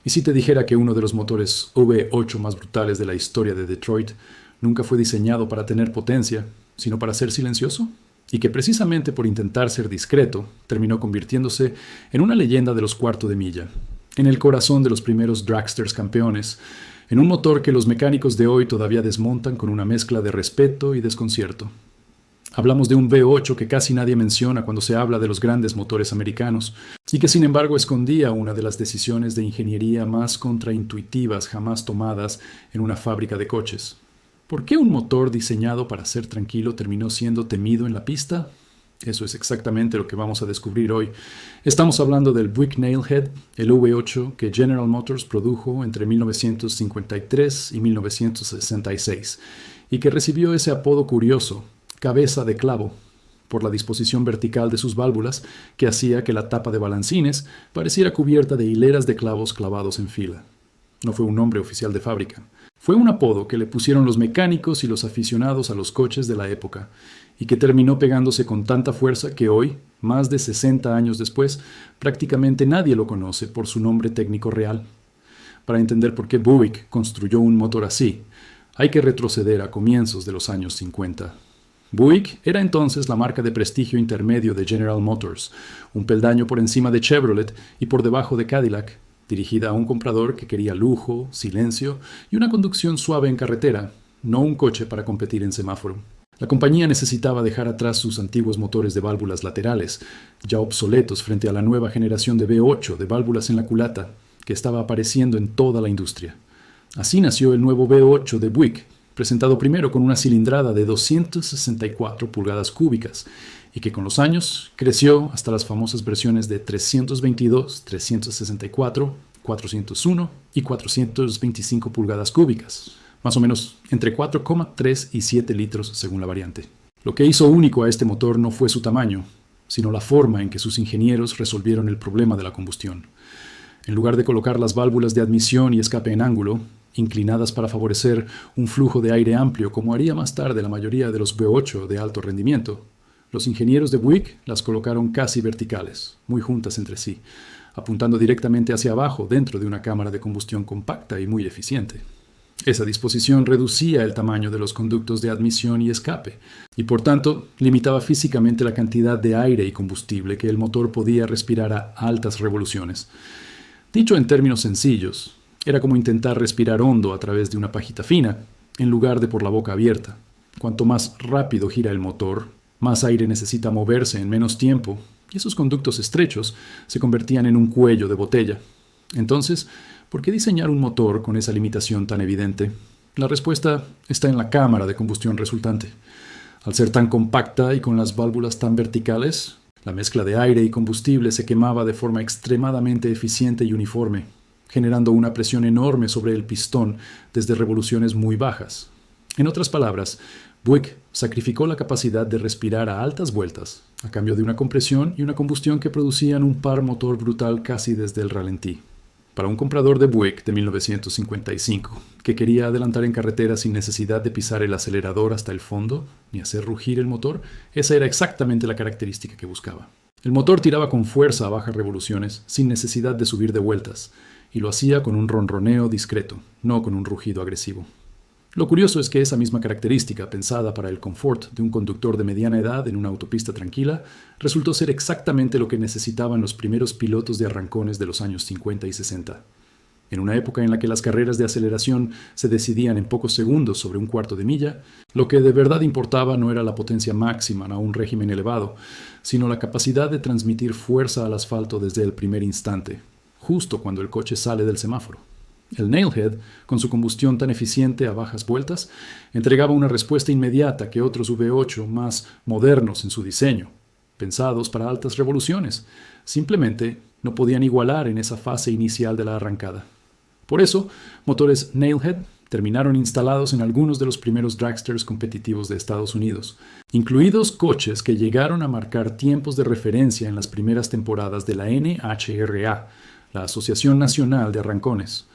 ¿Y si te dijera que uno de los motores V8 más brutales de la historia de Detroit nunca fue diseñado para tener potencia, sino para ser silencioso? Y que precisamente por intentar ser discreto, terminó convirtiéndose en una leyenda de los cuarto de milla, en el corazón de los primeros dragsters campeones, en un motor que los mecánicos de hoy todavía desmontan con una mezcla de respeto y desconcierto. Hablamos de un V8 que casi nadie menciona cuando se habla de los grandes motores americanos, y que sin embargo escondía una de las decisiones de ingeniería más contraintuitivas jamás tomadas en una fábrica de coches. ¿Por qué un motor diseñado para ser tranquilo terminó siendo temido en la pista? Eso es exactamente lo que vamos a descubrir hoy. Estamos hablando del Buick Nailhead, el V8 que General Motors produjo entre 1953 y 1966, y que recibió ese apodo curioso, cabeza de clavo, por la disposición vertical de sus válvulas que hacía que la tapa de balancines pareciera cubierta de hileras de clavos clavados en fila. No fue un nombre oficial de fábrica. Fue un apodo que le pusieron los mecánicos y los aficionados a los coches de la época, y que terminó pegándose con tanta fuerza que hoy, más de 60 años después, prácticamente nadie lo conoce por su nombre técnico real. Para entender por qué Buick construyó un motor así, hay que retroceder a comienzos de los años 50. Buick era entonces la marca de prestigio intermedio de General Motors, un peldaño por encima de Chevrolet y por debajo de Cadillac, dirigida a un comprador que quería lujo, silencio y una conducción suave en carretera, no un coche para competir en semáforo. La compañía necesitaba dejar atrás sus antiguos motores de válvulas laterales, ya obsoletos frente a la nueva generación de V8 de válvulas en la culata, que estaba apareciendo en toda la industria. Así nació el nuevo V8 de Buick, presentado primero con una cilindrada de 264 pulgadas cúbicas, y que con los años creció hasta las famosas versiones de 322, 364, 401 y 425 pulgadas cúbicas, más o menos entre 4,3 y 7 litros según la variante. Lo que hizo único a este motor no fue su tamaño, sino la forma en que sus ingenieros resolvieron el problema de la combustión. En lugar de colocar las válvulas de admisión y escape en ángulo, inclinadas para favorecer un flujo de aire amplio como haría más tarde la mayoría de los V8 de alto rendimiento, los ingenieros de Buick las colocaron casi verticales, muy juntas entre sí, apuntando directamente hacia abajo dentro de una cámara de combustión compacta y muy eficiente. Esa disposición reducía el tamaño de los conductos de admisión y escape, y por tanto limitaba físicamente la cantidad de aire y combustible que el motor podía respirar a altas revoluciones. Dicho en términos sencillos, era como intentar respirar hondo a través de una pajita fina, en lugar de por la boca abierta. Cuanto más rápido gira el motor, más aire necesita moverse en menos tiempo, y esos conductos estrechos se convertían en un cuello de botella. Entonces, ¿por qué diseñar un motor con esa limitación tan evidente? La respuesta está en la cámara de combustión resultante. Al ser tan compacta y con las válvulas tan verticales, la mezcla de aire y combustible se quemaba de forma extremadamente eficiente y uniforme, generando una presión enorme sobre el pistón desde revoluciones muy bajas. En otras palabras, Buick sacrificó la capacidad de respirar a altas vueltas, a cambio de una compresión y una combustión que producían un par motor brutal casi desde el ralentí. Para un comprador de Buick de 1955, que quería adelantar en carretera sin necesidad de pisar el acelerador hasta el fondo, ni hacer rugir el motor, esa era exactamente la característica que buscaba. El motor tiraba con fuerza a bajas revoluciones, sin necesidad de subir de vueltas, y lo hacía con un ronroneo discreto, no con un rugido agresivo. Lo curioso es que esa misma característica, pensada para el confort de un conductor de mediana edad en una autopista tranquila, resultó ser exactamente lo que necesitaban los primeros pilotos de arrancones de los años 50 y 60. En una época en la que las carreras de aceleración se decidían en pocos segundos sobre un cuarto de milla, lo que de verdad importaba no era la potencia máxima a un régimen elevado, sino la capacidad de transmitir fuerza al asfalto desde el primer instante, justo cuando el coche sale del semáforo. El Nailhead, con su combustión tan eficiente a bajas vueltas, entregaba una respuesta inmediata que otros V8 más modernos en su diseño, pensados para altas revoluciones, simplemente no podían igualar en esa fase inicial de la arrancada. Por eso, motores Nailhead terminaron instalados en algunos de los primeros dragsters competitivos de Estados Unidos, incluidos coches que llegaron a marcar tiempos de referencia en las primeras temporadas de la NHRA, la Asociación Nacional de Arrancones.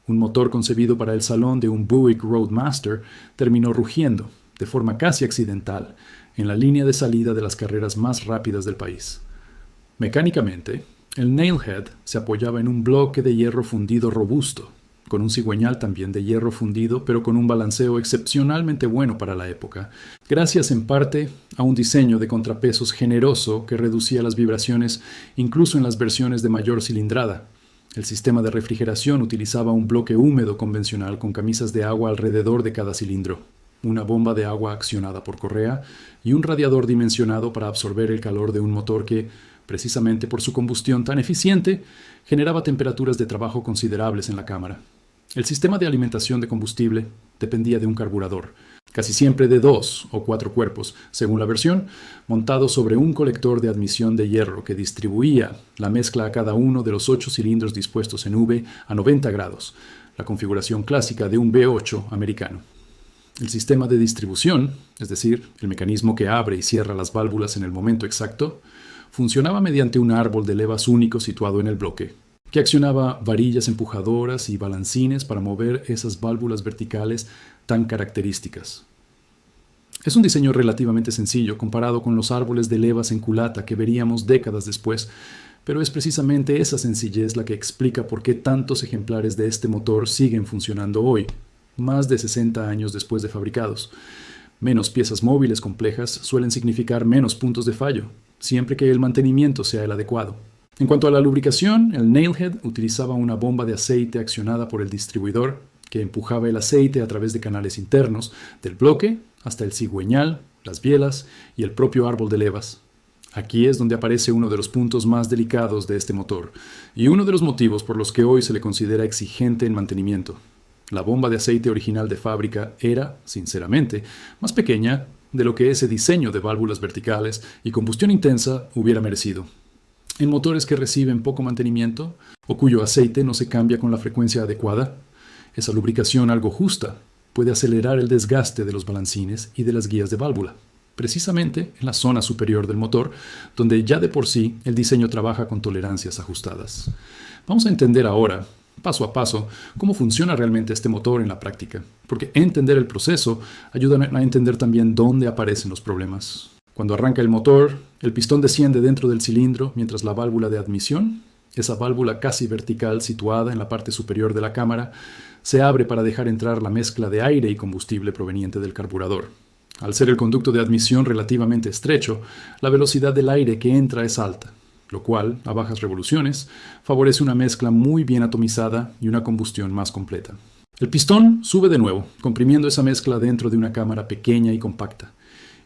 Un motor concebido para el salón de un Buick Roadmaster terminó rugiendo, de forma casi accidental, en la línea de salida de las carreras más rápidas del país. Mecánicamente, El nailhead se apoyaba en un bloque de hierro fundido robusto, con un cigüeñal también de hierro fundido, pero con un balanceo excepcionalmente bueno para la época, gracias en parte a un diseño de contrapesos generoso que reducía las vibraciones incluso en las versiones de mayor cilindrada. El sistema de refrigeración utilizaba un bloque húmedo convencional con camisas de agua alrededor de cada cilindro, una bomba de agua accionada por correa y un radiador dimensionado para absorber el calor de un motor que, precisamente por su combustión tan eficiente, generaba temperaturas de trabajo considerables en la cámara. El sistema de alimentación de combustible dependía de un carburador, casi siempre de 2 o 4 cuerpos, según la versión, montado sobre un colector de admisión de hierro que distribuía la mezcla a cada uno de los 8 cilindros dispuestos en V a 90 grados, la configuración clásica de un V8 americano. El sistema de distribución, es decir, el mecanismo que abre y cierra las válvulas en el momento exacto, funcionaba mediante un árbol de levas único situado en el bloque, que accionaba varillas empujadoras y balancines para mover esas válvulas verticales tan características. Es un diseño relativamente sencillo comparado con los árboles de levas en culata que veríamos décadas después, pero es precisamente esa sencillez la que explica por qué tantos ejemplares de este motor siguen funcionando hoy, más de 60 años después de fabricados. Menos piezas móviles complejas suelen significar menos puntos de fallo, siempre que el mantenimiento sea el adecuado. En cuanto a la lubricación, el nailhead utilizaba una bomba de aceite accionada por el distribuidor que empujaba el aceite a través de canales internos del bloque hasta el cigüeñal, las bielas y el propio árbol de levas. Aquí es donde aparece uno de los puntos más delicados de este motor y uno de los motivos por los que hoy se le considera exigente en mantenimiento. La bomba de aceite original de fábrica era, sinceramente, más pequeña de lo que ese diseño de válvulas verticales y combustión intensa hubiera merecido. En motores que reciben poco mantenimiento o cuyo aceite no se cambia con la frecuencia adecuada, esa lubricación algo justa puede acelerar el desgaste de los balancines y de las guías de válvula, precisamente en la zona superior del motor, donde ya de por sí el diseño trabaja con tolerancias ajustadas. Vamos a entender ahora, paso a paso, cómo funciona realmente este motor en la práctica, porque entender el proceso ayuda a entender también dónde aparecen los problemas. Cuando arranca el motor, el pistón desciende dentro del cilindro mientras la válvula de admisión, esa válvula casi vertical situada en la parte superior de la cámara, se abre para dejar entrar la mezcla de aire y combustible proveniente del carburador. Al ser el conducto de admisión relativamente estrecho, la velocidad del aire que entra es alta, lo cual, a bajas revoluciones, favorece una mezcla muy bien atomizada y una combustión más completa. El pistón sube de nuevo, comprimiendo esa mezcla dentro de una cámara pequeña y compacta.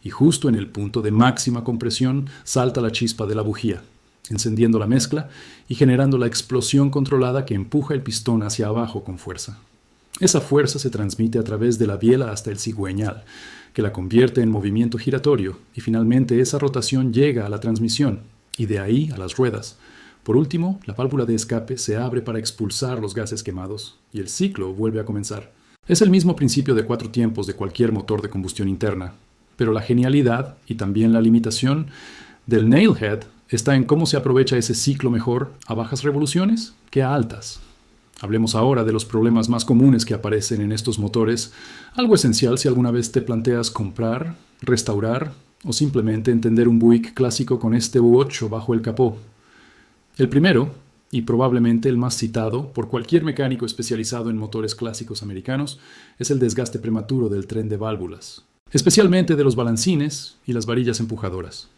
Y justo en el punto de máxima compresión salta la chispa de la bujía, encendiendo la mezcla y generando la explosión controlada que empuja el pistón hacia abajo con fuerza. Esa fuerza se transmite a través de la biela hasta el cigüeñal, que la convierte en movimiento giratorio, y finalmente esa rotación llega a la transmisión, y de ahí a las ruedas. Por último, la válvula de escape se abre para expulsar los gases quemados, y el ciclo vuelve a comenzar. Es el mismo principio de 4 tiempos de cualquier motor de combustión interna, pero la genialidad y también la limitación del nailhead está en cómo se aprovecha ese ciclo mejor a bajas revoluciones que a altas. Hablemos ahora de los problemas más comunes que aparecen en estos motores, algo esencial si alguna vez te planteas comprar, restaurar o simplemente entender un Buick clásico con este V8 bajo el capó. El primero, y probablemente el más citado por cualquier mecánico especializado en motores clásicos americanos, es el desgaste prematuro del tren de válvulas, especialmente de los balancines y las varillas empujadoras.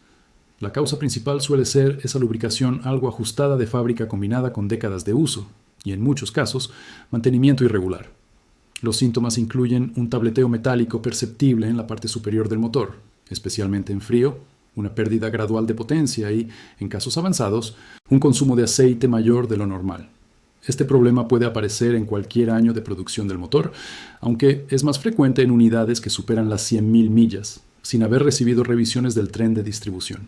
La causa principal suele ser esa lubricación algo ajustada de fábrica combinada con décadas de uso, y en muchos casos, mantenimiento irregular. Los síntomas incluyen un tableteo metálico perceptible en la parte superior del motor, especialmente en frío, una pérdida gradual de potencia y, en casos avanzados, un consumo de aceite mayor de lo normal. Este problema puede aparecer en cualquier año de producción del motor, aunque es más frecuente en unidades que superan las 100.000 millas, sin haber recibido revisiones del tren de distribución.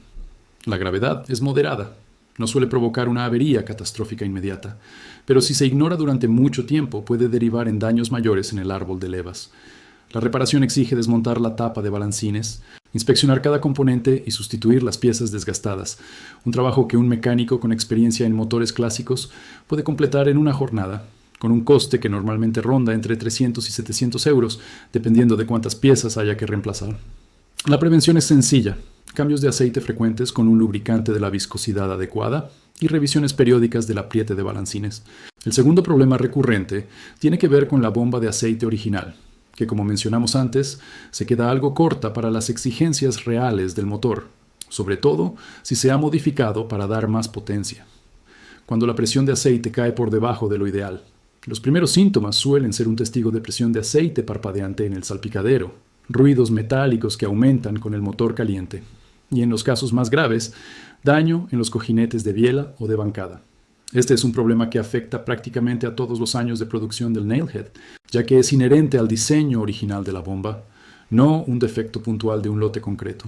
La gravedad es moderada, no suele provocar una avería catastrófica inmediata, pero si se ignora durante mucho tiempo puede derivar en daños mayores en el árbol de levas. La reparación exige desmontar la tapa de balancines, inspeccionar cada componente y sustituir las piezas desgastadas, un trabajo que un mecánico con experiencia en motores clásicos puede completar en una jornada, con un coste que normalmente ronda entre 300 y 700 euros, dependiendo de cuántas piezas haya que reemplazar. La prevención es sencilla: cambios de aceite frecuentes con un lubricante de la viscosidad adecuada y revisiones periódicas del apriete de balancines. El segundo problema recurrente tiene que ver con la bomba de aceite original, que como mencionamos antes, se queda algo corta para las exigencias reales del motor, sobre todo si se ha modificado para dar más potencia. Cuando la presión de aceite cae por debajo de lo ideal, los primeros síntomas suelen ser un testigo de presión de aceite parpadeante en el salpicadero, ruidos metálicos que aumentan con el motor caliente, y en los casos más graves, daño en los cojinetes de biela o de bancada. Este es un problema que afecta prácticamente a todos los años de producción del Nailhead, ya que es inherente al diseño original de la bomba, no un defecto puntual de un lote concreto.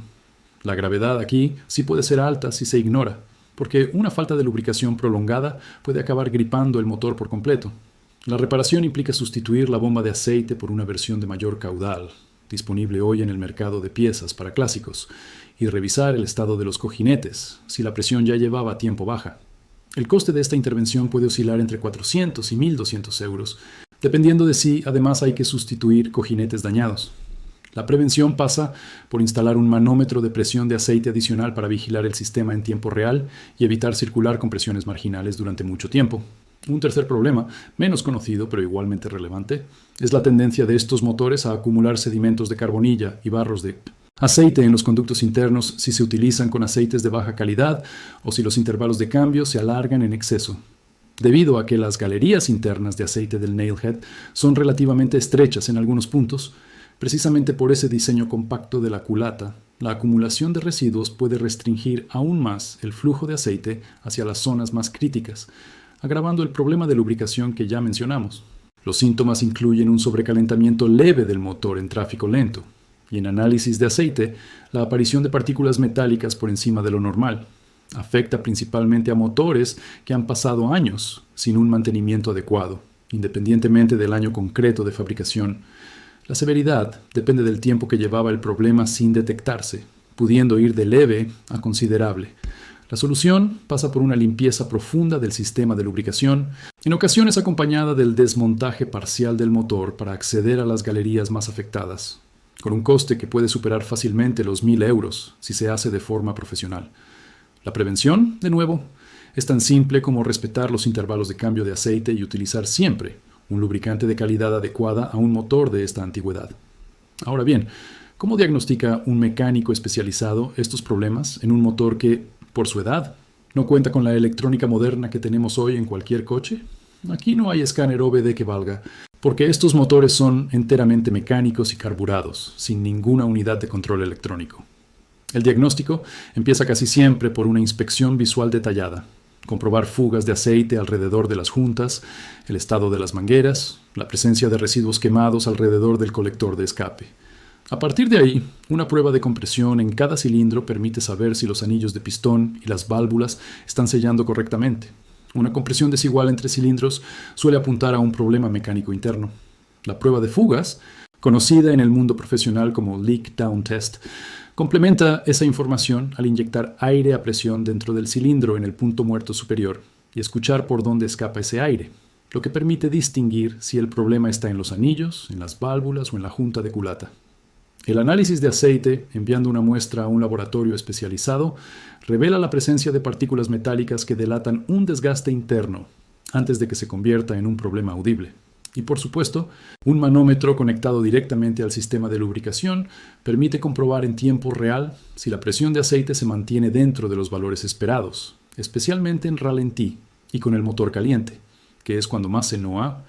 La gravedad aquí sí puede ser alta si se ignora, porque una falta de lubricación prolongada puede acabar gripando el motor por completo. La reparación implica sustituir la bomba de aceite por una versión de mayor caudal, disponible hoy en el mercado de piezas para clásicos, y revisar el estado de los cojinetes, si la presión ya llevaba tiempo baja. El coste de esta intervención puede oscilar entre 400 y 1.200 euros, dependiendo de si además hay que sustituir cojinetes dañados. La prevención pasa por instalar un manómetro de presión de aceite adicional para vigilar el sistema en tiempo real y evitar circular con presiones marginales durante mucho tiempo. Un tercer problema, menos conocido pero igualmente relevante, es la tendencia de estos motores a acumular sedimentos de carbonilla y barros de aceite en los conductos internos si se utilizan con aceites de baja calidad o si los intervalos de cambio se alargan en exceso. Debido a que las galerías internas de aceite del Nailhead son relativamente estrechas en algunos puntos, precisamente por ese diseño compacto de la culata, la acumulación de residuos puede restringir aún más el flujo de aceite hacia las zonas más críticas, agravando el problema de lubricación que ya mencionamos. Los síntomas incluyen un sobrecalentamiento leve del motor en tráfico lento, y en análisis de aceite, la aparición de partículas metálicas por encima de lo normal. Afecta principalmente a motores que han pasado años sin un mantenimiento adecuado, independientemente del año concreto de fabricación. La severidad depende del tiempo que llevaba el problema sin detectarse, pudiendo ir de leve a considerable. La solución pasa por una limpieza profunda del sistema de lubricación, en ocasiones acompañada del desmontaje parcial del motor para acceder a las galerías más afectadas, con un coste que puede superar fácilmente los 1.000 euros si se hace de forma profesional. La prevención, de nuevo, es tan simple como respetar los intervalos de cambio de aceite y utilizar siempre un lubricante de calidad adecuada a un motor de esta antigüedad. Ahora bien, ¿cómo diagnostica un mecánico especializado estos problemas en un motor que, por su edad, no cuenta con la electrónica moderna que tenemos hoy en cualquier coche? Aquí no hay escáner OBD que valga, porque estos motores son enteramente mecánicos y carburados, sin ninguna unidad de control electrónico. El diagnóstico empieza casi siempre por una inspección visual detallada, comprobar fugas de aceite alrededor de las juntas, el estado de las mangueras, la presencia de residuos quemados alrededor del colector de escape. A partir de ahí, una prueba de compresión en cada cilindro permite saber si los anillos de pistón y las válvulas están sellando correctamente. Una compresión desigual entre cilindros suele apuntar a un problema mecánico interno. La prueba de fugas, conocida en el mundo profesional como leak down test, complementa esa información al inyectar aire a presión dentro del cilindro en el punto muerto superior y escuchar por dónde escapa ese aire, lo que permite distinguir si el problema está en los anillos, en las válvulas o en la junta de culata. El análisis de aceite, enviando una muestra a un laboratorio especializado, revela la presencia de partículas metálicas que delatan un desgaste interno antes de que se convierta en un problema audible. Y por supuesto, un manómetro conectado directamente al sistema de lubricación permite comprobar en tiempo real si la presión de aceite se mantiene dentro de los valores esperados, especialmente en ralentí y con el motor caliente, que es cuando más se NOA